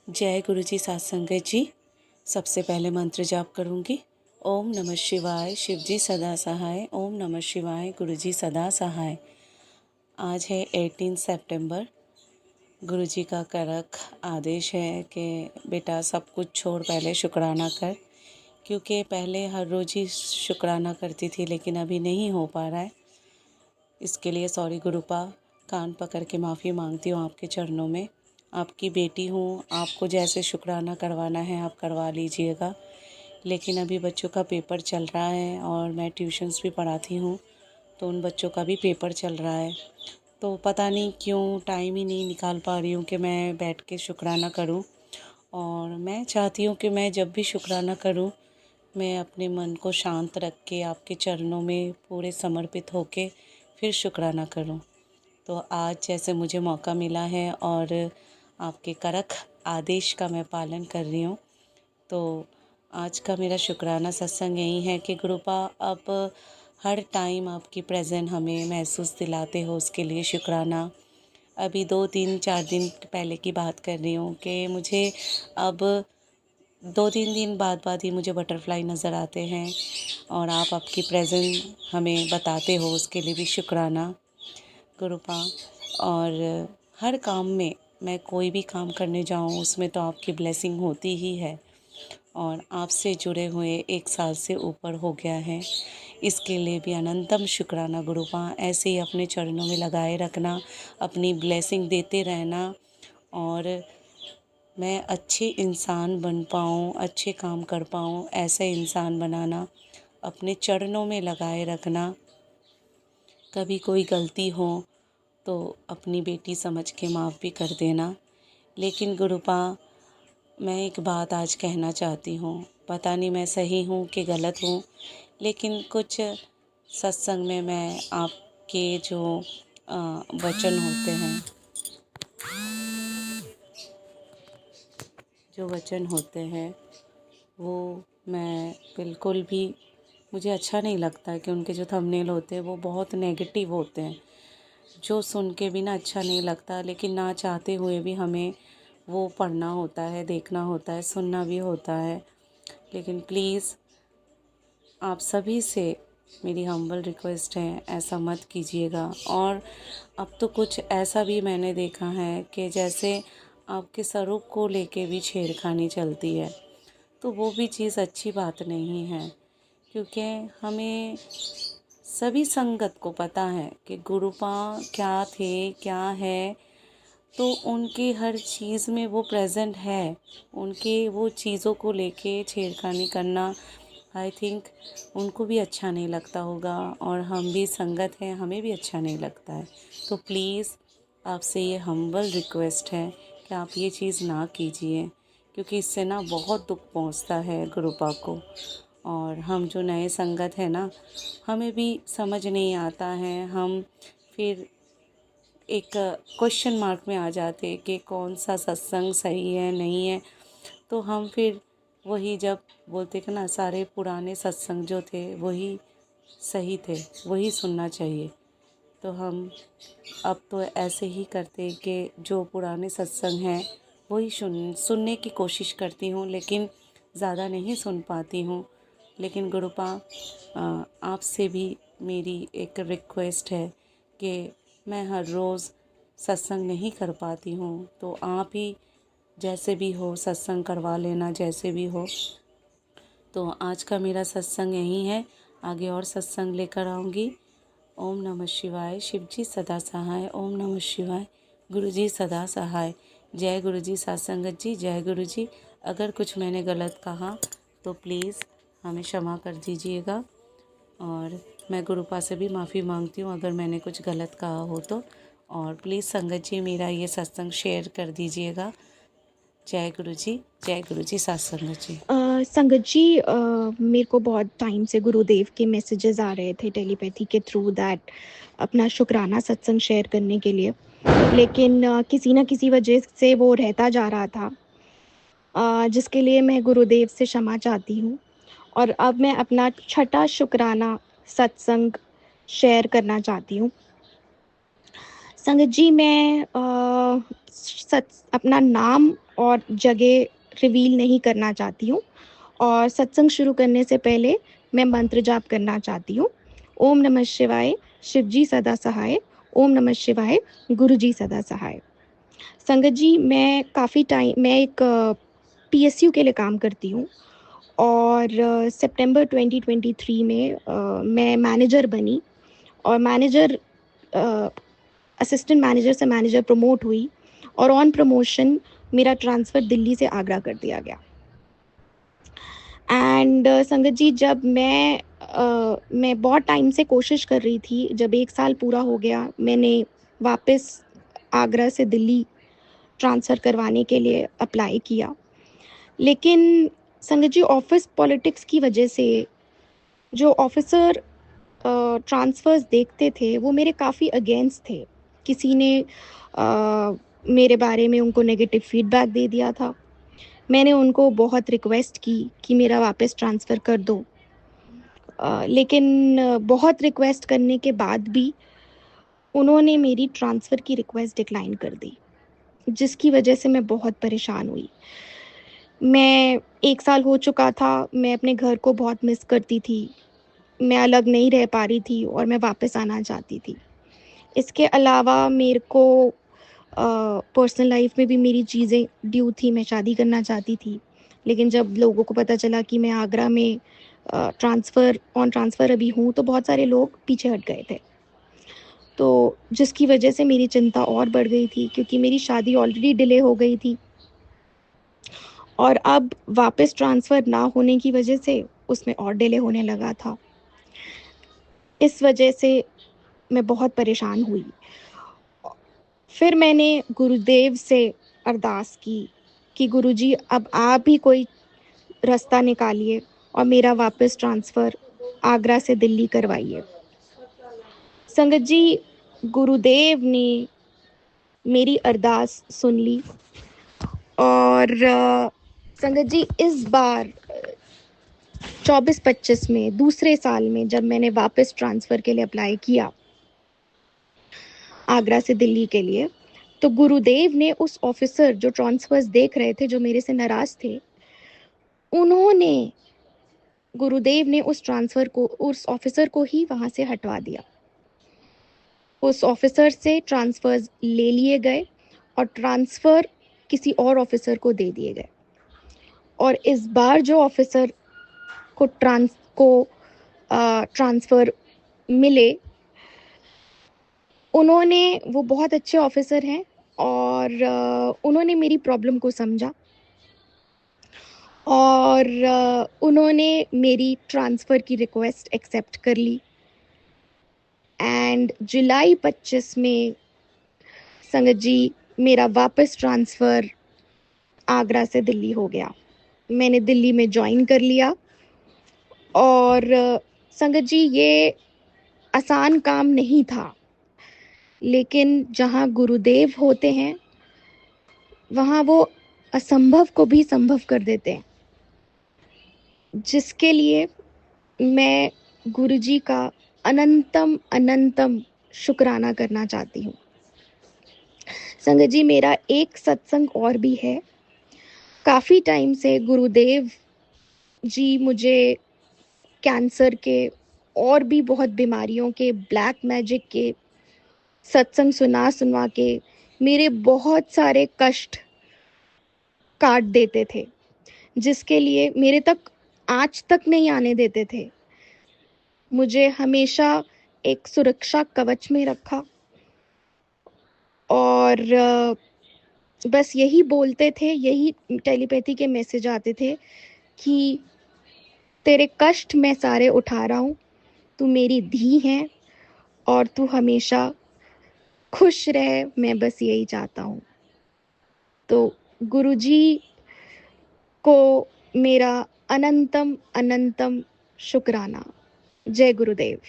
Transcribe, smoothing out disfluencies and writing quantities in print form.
जय गुरु जी साथ संगत जी। सबसे पहले मंत्र जाप करूँगी। ओम नमः शिवाय, शिव जी सदा सहाय। ओम नमः शिवाय, गुरु जी सदा सहाय। आज है 18 सितंबर। गुरु जी का कड़क आदेश है कि बेटा सब कुछ छोड़ पहले शुक्राना कर, क्योंकि पहले हर रोज़ ही शुक्राना करती थी लेकिन अभी नहीं हो पा रहा है। इसके लिए सॉरी गुरुपा, कान पकड़ के माफ़ी मांगती हूँ आपके चरणों में। आपकी बेटी हूँ, आपको जैसे शुक्राना करवाना है आप करवा लीजिएगा, लेकिन अभी बच्चों का पेपर चल रहा है और मैं ट्यूशन्स भी पढ़ाती हूँ, तो उन बच्चों का भी पेपर चल रहा है, तो पता नहीं क्यों टाइम ही नहीं निकाल पा रही हूँ कि मैं बैठ के शुक्राना करूँ। और मैं चाहती हूँ कि मैं जब भी शुक्राना करूँ, मैं अपने मन को शांत रख के आपके चरणों में पूरे समर्पित होके फिर शुक्राना करूं। तो आज जैसे मुझे मौका मिला है और आपके कड़क आदेश का मैं पालन कर रही हूँ, तो आज का मेरा शुक्राना सत्संग यही है कि गुरुपा अब हर टाइम आपकी प्रेजेंट हमें महसूस दिलाते हो, उसके लिए शुक्राना। अभी 2-3-4 दिन पहले की बात कर रही हूँ कि मुझे अब 2-3 दिन बाद ही मुझे बटरफ्लाई नज़र आते हैं और आप आपकी प्रेजेंट हमें बताते हो, उसके लिए भी शुक्राना गुरुपा। और हर काम में मैं कोई भी काम करने जाऊँ उसमें तो आपकी ब्लेसिंग होती ही है, और आपसे जुड़े हुए 1 साल से ऊपर हो गया है, इसके लिए भी अनंतम शुक्राना गुरुपा। ऐसे ही अपने चरणों में लगाए रखना, अपनी ब्लेसिंग देते रहना और मैं अच्छे इंसान बन पाऊँ, अच्छे काम कर पाऊँ, ऐसे इंसान बनाना, अपने चरणों में लगाए रखना। कभी कोई गलती हो तो अपनी बेटी समझ के माफ़ भी कर देना। लेकिन गुरुपा, मैं एक बात आज कहना चाहती हूँ, पता नहीं मैं सही हूँ कि गलत हूँ, लेकिन कुछ सत्संग में मैं आपके जो वचन होते हैं, वो मैं बिल्कुल भी, मुझे अच्छा नहीं लगता है कि उनके जो थंबनेल होते हैं वो बहुत नेगेटिव होते हैं, जो सुन के भी ना अच्छा नहीं लगता, लेकिन ना चाहते हुए भी हमें वो पढ़ना होता है, देखना होता है, सुनना भी होता है। लेकिन प्लीज़ आप सभी से मेरी हम्बल रिक्वेस्ट है, ऐसा मत कीजिएगा। और अब तो कुछ ऐसा भी मैंने देखा है कि जैसे आपके स्वरूप को लेके भी छेड़खानी चलती है, तो वो भी चीज़ अच्छी बात नहीं है, क्योंकि हमें सभी संगत को पता है कि गुरुपा क्या थे, क्या है, तो उनके हर चीज़ में वो प्रेजेंट है। उनके वो चीज़ों को लेके छेड़खानी करना, आई थिंक उनको भी अच्छा नहीं लगता होगा, और हम भी संगत हैं, हमें भी अच्छा नहीं लगता है। तो प्लीज़ आपसे ये हम्बल रिक्वेस्ट है कि आप ये चीज़ ना कीजिए, क्योंकि इससे ना बहुत दुख पहुंचता है गुरुपा को। और हम जो नए संगत हैं ना, हमें भी समझ नहीं आता है, हम फिर एक क्वेश्चन मार्क में आ जाते कि कौन सा सत्संग सही है नहीं है। तो हम फिर वही जब बोलते कि ना सारे पुराने सत्संग जो थे वही सही थे, वही सुनना चाहिए, तो हम अब तो ऐसे ही करते कि जो पुराने सत्संग हैं वही सुनने की कोशिश करती हूँ, लेकिन ज़्यादा नहीं सुन पाती हूँ। लेकिन गुरुपा, आपसे भी मेरी एक रिक्वेस्ट है कि मैं हर रोज़ सत्संग नहीं कर पाती हूँ, तो आप ही जैसे भी हो सत्संग करवा लेना, जैसे भी हो। तो आज का मेरा सत्संग यही है, आगे और सत्संग लेकर आऊँगी। ओम नमः शिवाय, शिव जी सदा सहाय। ओम नमः शिवाय, गुरु जी सदा सहाय। जय गुरु जी सत्संगत जी, जय गुरु जी। अगर कुछ मैंने गलत कहा तो प्लीज़ हमें क्षमा कर दीजिएगा, और मैं गुरुपा से भी माफ़ी मांगती हूँ अगर मैंने कुछ गलत कहा हो तो। और प्लीज़ संगत जी मेरा ये सत्संग शेयर कर दीजिएगा। जय गुरु जी, जय गुरु जी सत्संगत जी। संगत जी, मेरे को बहुत टाइम से गुरुदेव के मैसेजेस आ रहे थे टेलीपैथी के थ्रू दैट अपना शुक्राना सत्संग शेयर करने के लिए, लेकिन किसी न किसी वजह से वो रहता जा रहा था, जिसके लिए मैं गुरुदेव से क्षमा चाहती हूँ। और अब मैं अपना छठा शुक्राना सत्संग शेयर करना चाहती हूँ। संगत जी, मैं अपना नाम और जगह रिवील नहीं करना चाहती हूँ। और सत्संग शुरू करने से पहले मैं मंत्र जाप करना चाहती हूँ। ओम नमः शिवाय, शिव जी सदा सहाय। ओम नमः शिवाय, गुरु जी सदा सहाय। संगत जी, मैं एक पीएसयू के लिए काम करती हूँ और सितंबर 2023 में मैं मैनेजर बनी और असिस्टेंट मैनेजर से मैनेजर प्रमोट हुई और ऑन प्रमोशन मेरा ट्रांसफ़र दिल्ली से आगरा कर दिया गया। एंड संगत जी, जब मैं बहुत टाइम से कोशिश कर रही थी, जब 1 साल पूरा हो गया, मैंने वापस आगरा से दिल्ली ट्रांसफ़र करवाने के लिए अप्लाई किया। लेकिन संगत जी, ऑफ़िस पॉलिटिक्स की वजह से जो ऑफ़िसर ट्रांसफ़र्स देखते थे, वो मेरे काफ़ी अगेंस्ट थे। किसी ने मेरे बारे में उनको नेगेटिव फ़ीडबैक दे दिया था। मैंने उनको बहुत रिक्वेस्ट की कि मेरा वापस ट्रांसफ़र कर दो। लेकिन बहुत रिक्वेस्ट करने के बाद भी उन्होंने मेरी ट्रांसफ़र की रिक्वेस्ट डिक्लाइन कर दी, जिसकी वजह से मैं बहुत परेशान हुई। मैं 1 साल हो चुका था, मैं अपने घर को बहुत मिस करती थी। मैं अलग नहीं रह पा रही थी और मैं वापस आना चाहती थी। इसके अलावा मेरे को पर्सनल लाइफ में भी मेरी चीज़ें ड्यू थी, मैं शादी करना चाहती थी। लेकिन जब लोगों को पता चला कि मैं आगरा में ट्रांसफ़र अभी हूँ, तो बहुत सारे लोग पीछे हट गए थे। तो जिसकी वजह से मेरी चिंता और बढ़ गई थी, क्योंकि मेरी शादी ऑलरेडी डिले हो गई थी और अब वापस ट्रांसफ़र ना होने की वजह से उसमें और डिले होने लगा था। इस वजह से मैं बहुत परेशान हुई। फिर मैंने गुरुदेव से अरदास की कि गुरुजी, अब आप ही कोई रास्ता निकालिए और मेरा वापस ट्रांसफ़र आगरा से दिल्ली करवाइए। संगत जी, गुरुदेव ने मेरी अरदास सुन ली और संगत जी, इस बार 24-25 में, दूसरे साल में, जब मैंने वापस ट्रांसफ़र के लिए अप्लाई किया आगरा से दिल्ली के लिए, तो गुरुदेव ने उस ऑफिसर जो ट्रांसफर्स देख रहे थे, जो मेरे से नाराज थे, उन्होंने गुरुदेव ने उस ऑफिसर को ही वहां से हटवा दिया। उस ऑफिसर से ट्रांसफर्स ले लिए गए और ट्रांसफर किसी और ऑफिसर को दे दिए गए। और इस बार जो ऑफिसर को ट्रांसफर मिले, वो बहुत अच्छे ऑफिसर हैं और उन्होंने मेरी प्रॉब्लम को समझा और उन्होंने मेरी ट्रांसफ़र की रिक्वेस्ट एक्सेप्ट कर ली। एंड जुलाई 25 में संगत जी, मेरा वापस ट्रांसफ़र आगरा से दिल्ली हो गया। मैंने दिल्ली में जॉइन कर लिया और संगत जी, ये आसान काम नहीं था, लेकिन जहाँ गुरुदेव होते हैं, वहाँ वो असंभव को भी संभव कर देते हैं, जिसके लिए मैं गुरुजी का अनंतम अनंतम शुक्राना करना चाहती हूँ। संगत जी, मेरा एक सत्संग और भी है। काफ़ी टाइम से गुरुदेव जी मुझे कैंसर के और भी बहुत बीमारियों के, ब्लैक मैजिक के सत्संग सुनवा के मेरे बहुत सारे कष्ट काट देते थे, जिसके लिए मेरे तक आज तक नहीं आने देते थे। मुझे हमेशा एक सुरक्षा कवच में रखा और बस यही बोलते थे, यही टेलीपैथी के मैसेज आते थे कि तेरे कष्ट मैं सारे उठा रहा हूँ, तू मेरी धी है और तू हमेशा खुश रहे, मैं बस यही चाहता हूँ। तो गुरुजी को मेरा अनंतम अनंतम शुक्राना। जय गुरुदेव।